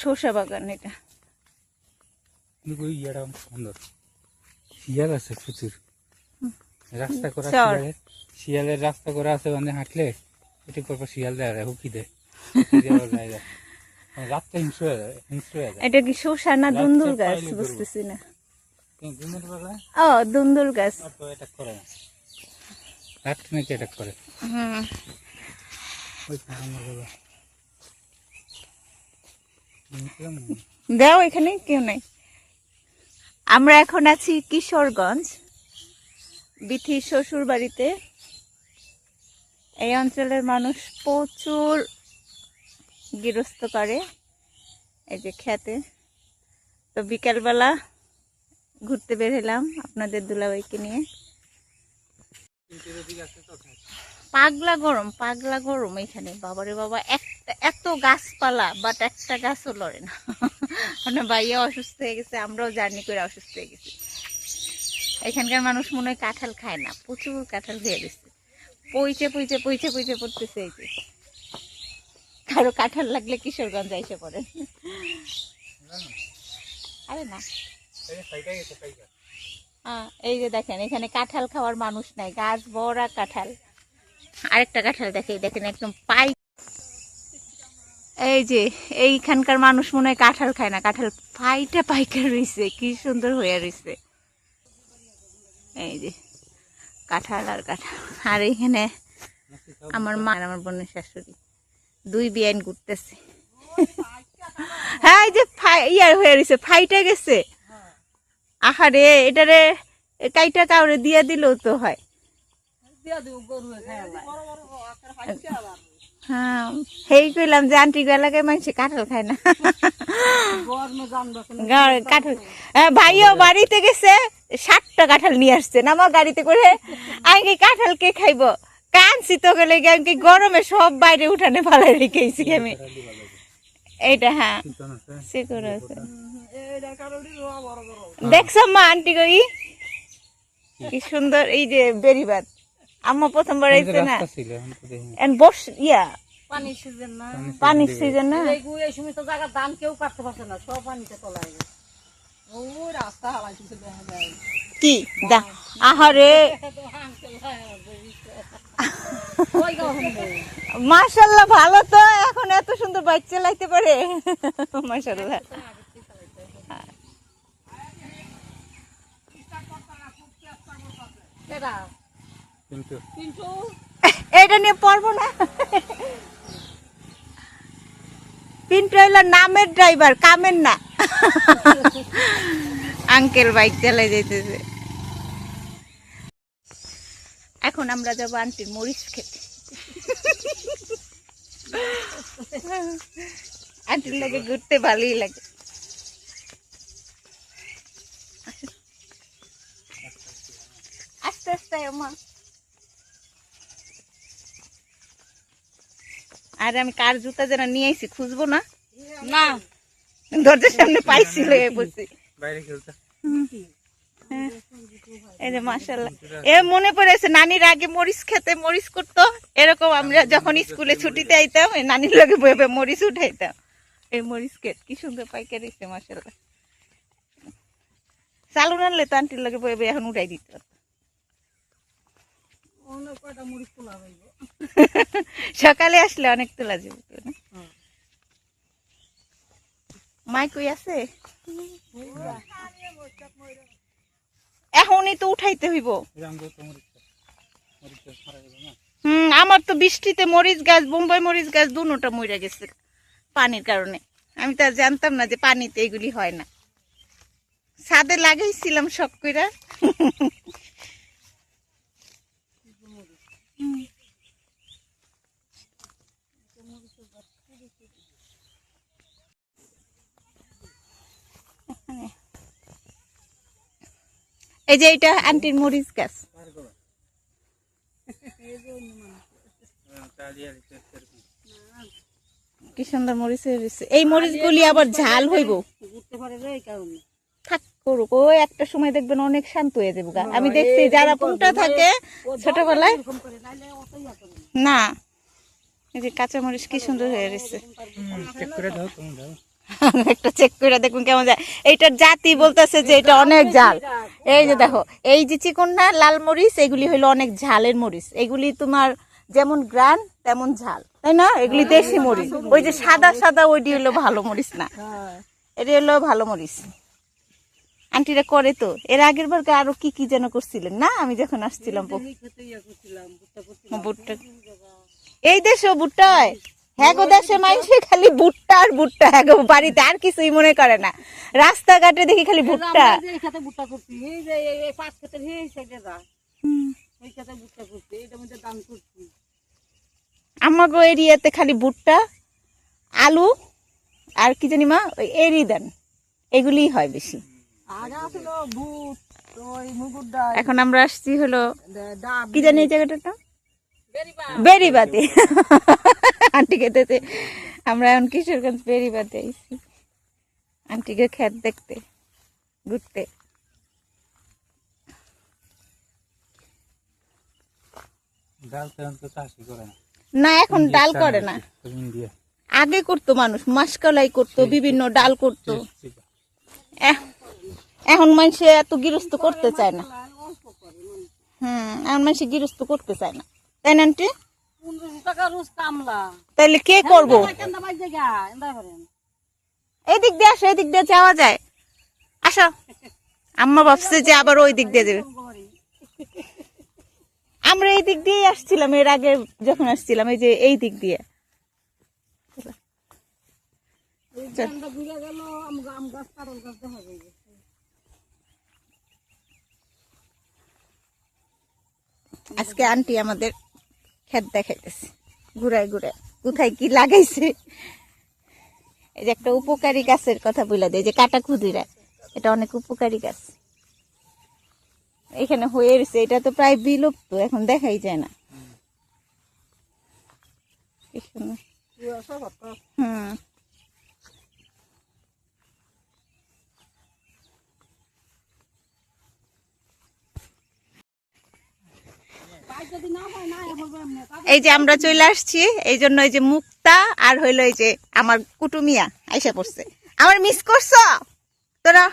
শসা বাগান এটা। সুন্দর শিয়াল আছে প্রচুর, রাস্তা করা শিয়ালের রাস্তা করা আছে, মানে হাঁটলে এটি পর শিয়াল দেয় হুকি দেয় জায়গা। রাতটা হিংস্র হয়ে যায়, হিংস্র হয়ে যায়। এটা কি শসা না দুন্দুল গাছ বুঝতেছি না। ও দুন্দুল গাছ। এটা করে না, রাত নাকি এটা করে। দাও এখানে কেউ নাই। আমরা এখন আছি কিশোরগঞ্জ, বিথি শ্বশুর বাড়িতে। এই অঞ্চলের মানুষ প্রচুর গৃহস্থ করে, এই যে খেতে। তো বিকালবেলা ঘুরতে বের হলাম আপনাদের দুলাভাইকে নিয়ে। পাগলা গরম, পাগলা গরম এখানে, বাবারে বাবা। এত গাছপালা, বাট একটা গাছও লড়ে না। মানে ভাইয়া অসুস্থ হয়ে গেছে, আমরাও জার্নি করে অসুস্থ হয়ে গেছি। এখানকার মানুষ মনে হয় কাঁঠাল খায় না, প্রচুর কাঁঠাল খেয়ে গেছে, পইচে পইচে পইচে পইচে পড়তেছে। এই যে কারো কাঁঠাল লাগলে কিশোরগঞ্জ এসে পড়ে। আরে না, এই যে দেখেন এখানে কাঁঠাল খাওয়ার মানুষ নাই, গাছ ভরা কাঁঠাল। আরেকটা কাঁঠাল দেখেন একদম পাই। এই যে এইখানকার মানুষ মনে হয় কাঁঠাল খায় না, কাঁঠাল পাইটা পাইকার রয়েছে, কি সুন্দর হয়ে রয়েছে। এই যে কাঁঠাল আর কাঁঠাল। আর এইখানে আমার মা আর আমার বোনের শাশুড়ি দুই বিয়ান ঘুরতেছে। হ্যাঁ এই যে ইয়ার হয়ে রয়েছে, ফাইটা গেছে। আহারে এটারে কাইটা কাউরে দিয়ে দিলেও তো হয়। হ্যাঁ সেই কইলাম যে আন্টি এলাকায় মানুষ কাঁঠাল খায় না। কাঁঠাল ভাইও বাড়িতে গেছে, 60টা কাঁঠাল নিয়ে আসছে আমার গাড়িতে করে। আমি কাঁঠাল কে খাইব, কানছি তো গেলে আমি গরমে সব বাইরে উঠানে ফালাই রেখেছি আমি। এইটা হ্যাঁ শিকড় আছে, দেখছো মা আন্টি কই কি সুন্দর। এই যে বেরিবাদ আম্মা প্রথমবার আইছে না, বস ইয়া পানির সিজন না, এই সমস্ত জায়গার ধান কেউ কাটতে পারছে না, সব পানিতে তলায় গেছে। ওই রাস্তা কি দা আহারে মাশাআল্লাহ ভালো তো, এখন এত সুন্দর বাইক চালাইতে পারে মাশাআল্লাহ। এটা নিয়ে পড়বো না, পিন্টু হইল নামের ড্রাইভার, কামের না। আঙ্কেল বাইক চালাই যাইতেছে। এখন আমরা যাবো আন্টির মরিচ খেতে। আন্টির লাগে ঘুরতে ভালোই লাগে। আস্তে আস্তে মা। আর আমি কার জুতা যেন নিয়ে আইছি খুঁজবো না, না দরজার সামনে পাইছিল বসে বাইরে খেলতে। এই যে মাশাআল্লাহ, এ মনে পড়েছে নানির আগে মরিচ খেতে, মরিচ করতো এরকম। আমরা যখন স্কুলে ছুটিতে আইতাম নানির লগে বয়ে মরিচ উঠাইতাম। এই মরিচ খেত কি সুন্দর পাইকারি হইছে মাশাআল্লাহ। চালু আনলে তো আন্টির লগে বয়ে এখন উঠাই দিত। সকালে আসলে অনেক তোলা যাবে না। মাই কই আছে, এখনই তো উঠাইতে হইব। আমার তো বৃষ্টিতে মরিচ গাছ, বোম্বাই মরিচ গাছ দুটোটা মরে গেছে পানির কারণে। আমি তো আর জানতাম না যে পানিতে এগুলি হয় না। ছাদে লাগাইছিলাম শখ কইরা। এই যে এটা আন্টির মরিচ গাছ। কি সুন্দর মরিচ হয়েছে। এই মরিচ গুলি আবার ঝাল হইব, থাক করুক। ওই একটা সময় দেখবেন অনেক শান্ত হয়ে যাবে। আমি দেখছি যারা পুঁটা থাকে ছোটবেলায় না, এই যে কাঁচা মরিচ কি সুন্দর হয়ে রয়েছে। একটা চেক করে দেখুন কেমন যায়। এইটার জাতি বলতেছে যে এটা অনেক ঝাল। এই যে দেখো, এই যে চিকন না লাল মরিচ, এগুলি হইলো অনেক ঝালের মরিচ। এগুলি তোমার যেমন গ্রান তেমন ঝাল, তাই না? এগুলি দেশি মরিচ। ওই যে সাদা সাদা ওইটি হলো ভালো মরিচ না, এটি হলো ভালো মরিচ। আন্টিরা করে তো। এর আগের বার আরো কি কি যেন করছিলেন না, আমি যখন আসছিলাম। ভুট্টা এই দেশে ভুট্টা হয়। হ্যাঁ গো, দেশে মানুষে খালি ভুট্টা আর ভুট্টা। হ্যাঁ গো, বাড়িতে আর কিছুই মনে করে না। রাস্তাঘাটে দেখি খালি ভুট্টা। ভুট্টা করছি, এই যে এই পাঁচ ক্ষেতের এই সাইডে যা ওই ক্ষেতে ভুট্টা করছি, এইটার মধ্যে দান করছি। আমাগো এরিয়াতে খালি ভুট্টা, আলু আর কি জানি মা ওই এরি দেন, এগুলিই হয় বেশি। আগে ছিল বুট, ওই মুগুর ডাল। এখন আমরা আসছি হলো ডাব, কি জানি এই জায়গাটার নাম, বেরিবাতে। আন্টি খেতেছে। আমরা এখন কিশোরগঞ্জ বেরিবাতে আইছি আন্টিকে ক্ষেত দেখতে, ঘুরতে। ডাল তেমন তো চাষই করে না। না, এখন ডাল করে না। ইন্ডিয়া আগে করতো মানুষ, মাসকলাই করতো, বিভিন্ন ডাল করতো। এখন মানুষে এত গৃহস্থ করতে চায় না। এখন মানুষে গৃহস্থ করতে চায় না, তাই না আন্টি? 1500 টাকা রোজ কামলা। তাইলে কে করবো? কেন্দা বাজ জায়গা এন্দা করেন। এদিক দিয়ে আসো, এদিক দিয়ে যাওয়া যায়। আসো। আম্মা ভাবছে যে আবার ওই দিক দিয়ে যাবে। আমরা এই দিক দিয়ে আসছিলাম এর আগে যখন আসছিলাম, এই যে এই দিক দিয়ে। কেন্দা ঘুরে গেল, আম গাছ কারল গাছ দেখা যাবে। আজকে আন্টি আমাদের ক্ষেত দেখাইতেছে ঘুরায় ঘুরায়, কোথায় কি লাগাইছে। এই যে একটা উপকারী গাছের কথা বলে দেয়, যে কাটা খুদিরা, এটা অনেক উপকারী গাছ। এখানে হয়ে রয়েছে, এটা তো প্রায় বিলুপ্ত, এখন দেখাই যায় না। হুম, এই যে আমরা চলে আসছি, এই জন্য এই যে মুক্তা আর হইলো এই যে আমার কুটুমিয়া আইসা পড়ছে। আমার মিস করছো তোরা?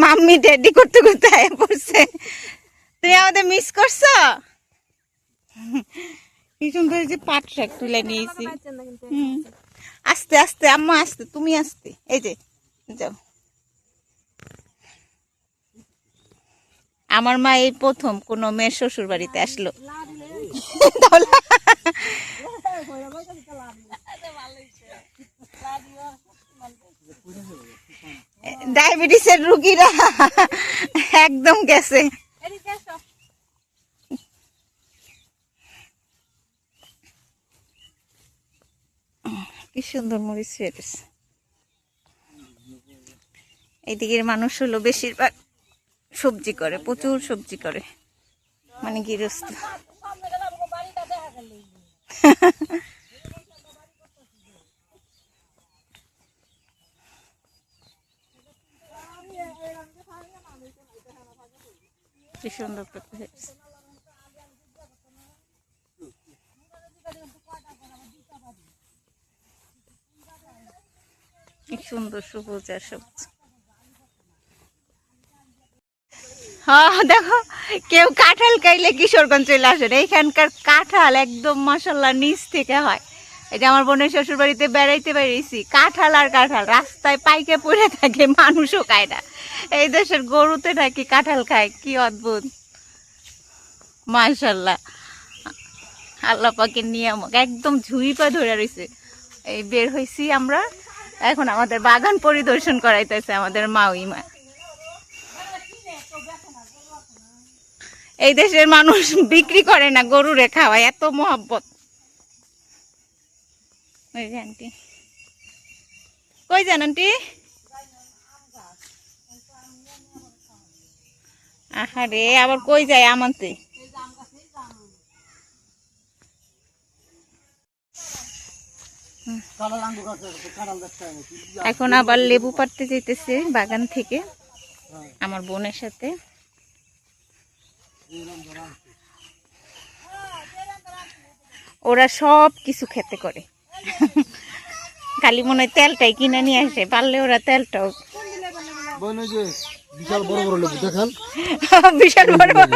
মাম্মি ড্যাডি করতে করতে আয়া পড়ছে। তুমি আমাদের মিস করছো? কি সুন্দর যে পাট শাক তুলে নিয়েছি। আস্তে আস্তে আম্মা, আস্তে, তুমি আস্তে। এই যে যাও। আমার মা এই প্রথম কোন মেয়ের শ্বশুর বাড়িতে আসলো। ডায়াবেটিসের রুগীরা একদম গেছে। কি সুন্দর মরিচ হয়েছে। এইদিকের মানুষ হলো বেশিরভাগ সবজি করে, প্রচুর সবজি করে, মানে গৃহস্থ। কি সুন্দর হয়েছে। কি সুন্দর সবুজ আর সবুজ। হ্যাঁ দেখো, কেউ কাঁঠাল খাইলে কিশোরগঞ্জ চলে আসে। এইখানকার কাঁঠাল একদম মাশাআল্লাহ নিচ থেকে হয়। এই যে আমার বোনের শ্বশুর বাড়িতে বেড়াইতে বেরিয়েছি, কাঁঠাল আর কাঁঠাল রাস্তায় পাইকে পড়ে থাকে, মানুষও খায় না। এই দেশের গরুতে নাকি কাঁঠাল খায়, কি অদ্ভুত মাশাআল্লাহ। আল্লাহ পাকের নিয়ামক, একদম ঝুই পা ধরে রয়েছে। এই বের হয়েছি আমরা, এখন আমাদের বাগান পরিদর্শন করাইতেছে আমাদের মাউইমা। এই দেশের মানুষ বিক্রি করে না, গরুরে খাওয়ায়, এত মহব্বত। আন্টি কই যান আন্টি? আহারে, আবার কই যায় আমানতে? এখন আবার লেবু পাড়তে যেতেছে বাগান থেকে আমার বোনের সাথে। ওরা সব কিছু খেতে করে। খালি মনে হয় তেলটাই কিনে নিয়ে আসে, পারলে ওরা তেলটাও বিশাল বড় বড় লেবু দেখেন, বিশাল বড় বড়।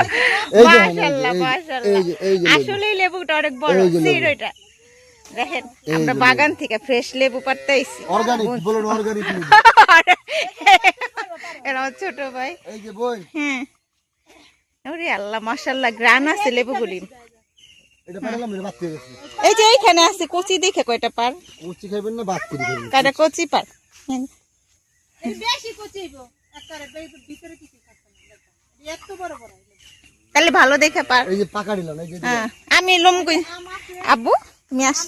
এই যে মাশাআল্লাহ মাশাআল্লাহ, এই যে আসলেই লেবুটা অনেক বড়। সির ওইটা দেখেন, আমরা বাগান থেকে ফ্রেশ লেবু পাড়তে আইছি। অর্গানিক বলেন, অর্গানিক লেবু। এরা আমার ছোট ভাই। এই যে বই, হ্যাঁ, ওরে আল্লাহ মাশাআল্লাহ, গ্রান আছে লেবুগুলি। এটা পারলাম রে, বাদ করে গেছে। এই যে এইখানে আছে কচি, দেখে কয়টা পার। কচি খাইবেন না বাদ করে খাইবেন? কয়টা কচি পার। এই বেশি কচিব একবারে ভিতরে কিছু থাকবে না, এত বড় বড়। তাহলে ভালো দেখে পার। এই যে পাকা দিলাম, এই যে হ্যাঁ, আমি লম কই। আব্বু তুমি আস।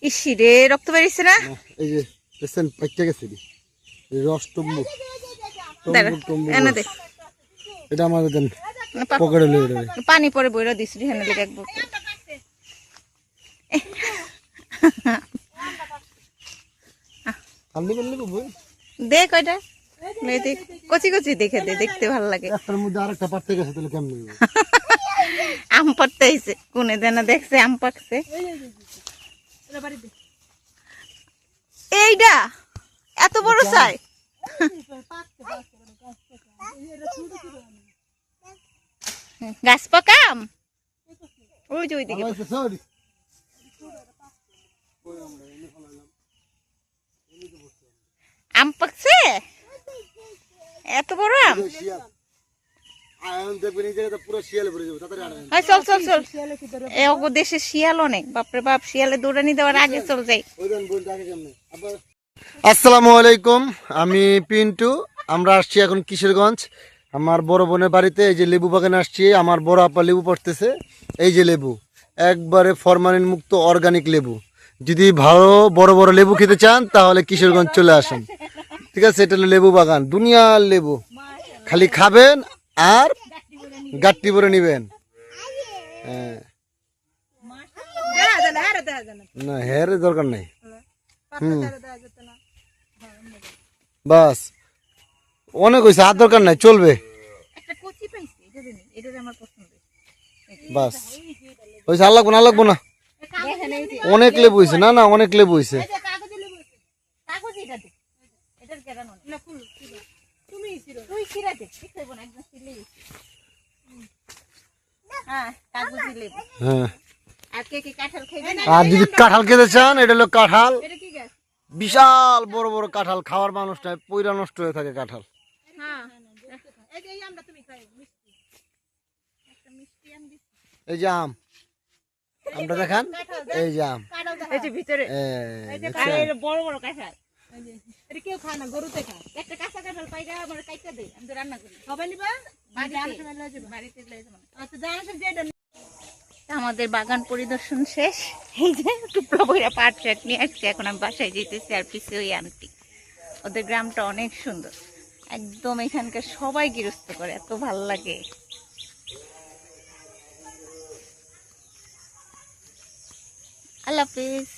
ইসি রে, রক্ত বেরিয়েছে না? এই যে পেশেন্ট পাইতে গেছে দি, এই রস টম্বুক দাঁড়া, এনে দে। এটা আমাদের দেন না, পা- পকেটে লয়ে যাবে। পানি পরে বইরা দিছি হেনে লেগে এক বোতল। খালি বললে বই দে কয়টা, লই দে। কচি কচি দেখে দে, দেখতে ভালো লাগে। একটার মধ্যে আরেকটা পারতে গেছে, তাহলে কেমন হবে? আম পাড়তে আইছে, কোনে দেনা দেখছে আম পাকছে। এইটা এত বড় চাই, গাছ পাকা আম। ওই যে ওইদিকে ভালো হয়েছে, sorry। আম পাকছে, এত বড় আম। শিয়াল আয়ন দেখবেন, এই জায়গাটা পুরো শিয়ালে ভরে যাবে, তাড়াতাড়ি আনেন। হ্যাঁ, চল চল চল। এ ওগো দেশে শিয়াল অনেক, বাপরে বাপ, শিয়ালে দৌড়ানি দেওয়ার আগে চল যাই। ওই দেন বই আগে কেমনে আবার। আসসালামু আলাইকুম, আমি পিন্টু। আমরা আসছি এখন কিশোরগঞ্জ, আমার বড় বোনের বাড়িতে। এই যে লেবু বাগানে আসছি, আমার বড় আপা লেবু পড়তেছে। এই যে লেবু, একবারে ফরমালিন মুক্ত অর্গানিক লেবু। যদি ভালো বড় বড় লেবু খেতে চান তাহলে কিশোরগঞ্জ চলে আসেন, ঠিক আছে? এটা হলো লেবু বাগান, দুনিয়ার লেবু। খালি খাবেন আর গাট্টি ভরে নিবেন। হ্যাঁ, না হেয়ার দরকার নেই। বাস অনেক হয়েছে, আর দরকার নাই, চলবে। একটা কচি পাইছি, এটা দিন, এটা আমার পছন্দ। বাস হয়েছে, আর লাগবো না, আর লাগবো না। দেখেন এই যে অনেক লেবু হয়েছে, না না অনেক লেবু হয়েছে। এই যে কাগজি লেবু আছে, কাগজি এটা দে। এটার কেরান অনেক। না ফুল ছিড়া। তুই ছিড়া দে, ঠিক হইব না, একদম ছিড়লেই হইছে। হ্যাঁ, কাগজি লেবু। হ্যাঁ, আর কে কে কাঁঠাল খাইবে না? আর যদি কাঁঠাল খেতে চান, এটা হলো কাঁঠাল, এটা কি গাছ? বিশাল বড় বড় কাঁঠাল। খাওয়ার মানুষ নয়, পয়রা নষ্ট হয়ে থাকে কাঁঠাল। হ্যাঁ, এই যে এই আমটা তুমি খাইও, মিষ্টি। একটা মিষ্টি আম দিছি। এই যে আম, আমটা দেখান। এই যে আম, এই যে ভিতরে এই দেখছেন? বড় বড় কাঁঠাল। এটা কেউ খায় না, গরুতে খায়। একটা কাঁচা কাঁঠাল পাইগা আমার কাইটা দে, আমি তো রান্না করি। হবে নিবা? বাড়িতে লয়ে যাবো। আচ্ছা, জানাস যে এটা। আমাদের বাগান পরিদর্শন শেষ। এই যে টুকরো বইরা পাট শাক নিয়ে আসছে, এখন আমি বাসায় যেতেছি। আর পিছিয়ে ওই আন্টি, ওদের গ্রামটা অনেক সুন্দর, একদম এখানকার সবাই গৃহস্থ করে, এত ভাল লাগে। আল্লাহ হাফিজ।